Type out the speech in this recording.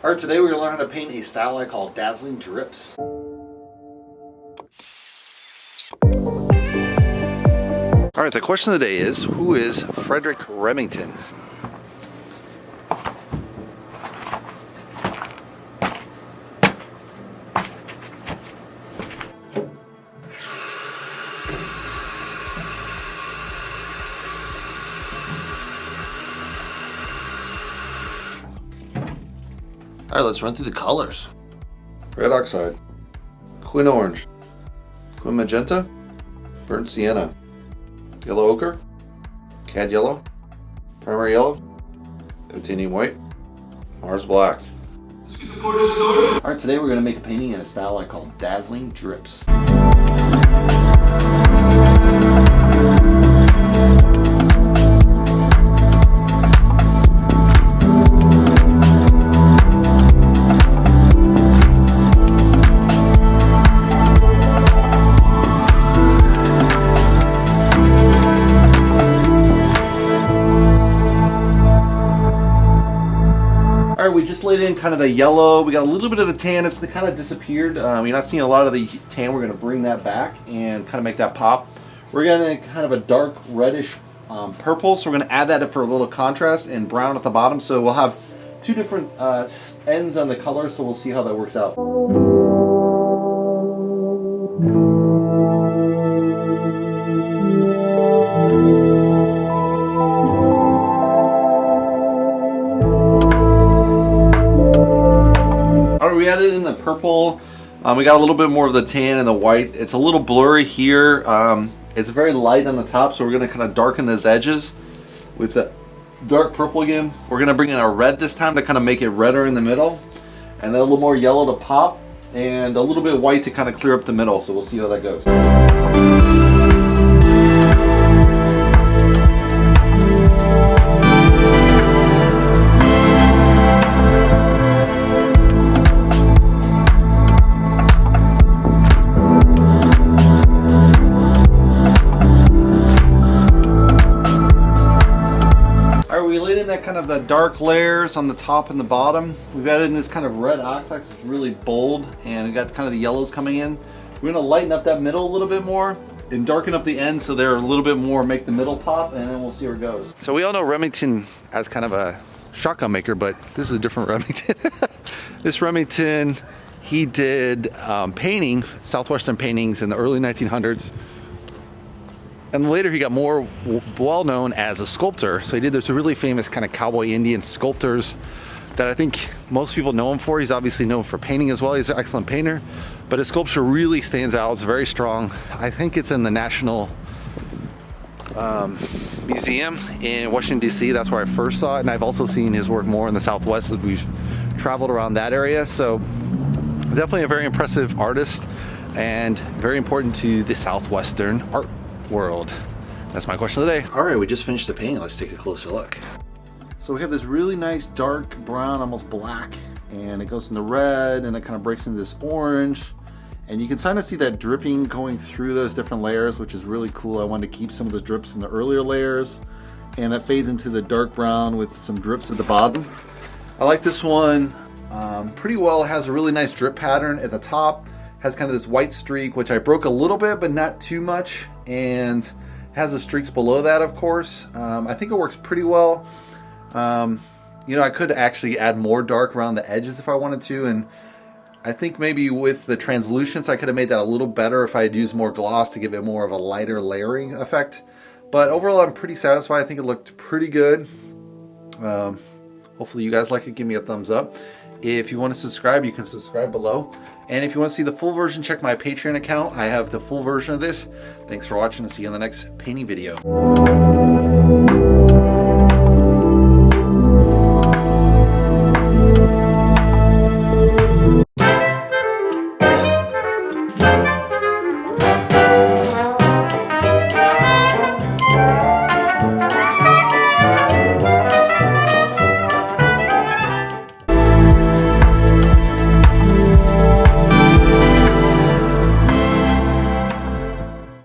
Alright, today we're going to learn how to paint a style I call Dazzling Drips. Alright, the question of the day is, who is Frederick Remington? Alright, let's run through the colors. Red oxide, quin orange, quin magenta, burnt sienna, yellow ochre, cad yellow, primary yellow, titanium white, Mars black. Alright, today we're going to make a painting in a style I call Dazzling Drips. Alright, we just laid in kind of the yellow. We got a little bit of the tan. It's kind of disappeared. You're not seeing a lot of the tan. We're going to bring that back and kind of make that pop. We're going to kind of a dark reddish purple. So we're going to add that for a little contrast, and brown at the bottom. So we'll have two different ends on the color. So we'll see how that works out. We added in the purple. We got a little bit more of the tan and the white. It's a little blurry here. It's very light on the top, so we're going to kind of darken those edges with the dark purple again. We're going to bring in our red this time to kind of make it redder in the middle, and then a little more yellow to pop, and a little bit white to kind of clear up the middle. So we'll see how that goes. Kind of the dark layers on the top and the bottom. We've added in this kind of red oxide. It's really bold, and we got kind of the yellows coming in. We're going to lighten up that middle a little bit more and darken up the ends so they're a little bit more, make the middle pop, and then we'll see where it goes. So we all know Remington as kind of a shotgun maker, but this is a different Remington. This Remington, he did painting, southwestern paintings in the early 1900s. And later he got more well known as a sculptor. So he did this really famous kind of cowboy Indian sculptors that I think most people know him for. He's obviously known for painting as well. He's an excellent painter, but his sculpture really stands out. It's very strong. I think it's in the National Museum in Washington, D.C. That's where I first saw it. And I've also seen his work more in the Southwest as we've traveled around that area. So definitely a very impressive artist and very important to the Southwestern art world. That's my question of the day. All right, we just finished the painting. Let's take a closer look. So we have this really nice dark brown, almost black, and it goes into red, and it kind of breaks into this orange, and you can kind of see that dripping going through those different layers, which is really cool. I wanted to keep some of the drips in the earlier layers, and that fades into the dark brown with some drips at the bottom. I like this one pretty well. It has a really nice drip pattern at the top. Has kind of this white streak, which I broke a little bit, but not too much, and has the streaks below that, of course. I think it works pretty well. You know, I could actually add more dark around the edges if I wanted to, and I think maybe with the translucence I could have made that a little better if I had used more gloss to give it more of a lighter layering effect. But overall, I'm pretty satisfied. I think it looked pretty good. Hopefully you guys like it. Give me a thumbs up. If you want to subscribe, you can subscribe below. And if you want to see the full version, check my Patreon account. I have the full version of this. Thanks for watching, and see you in the next painting video.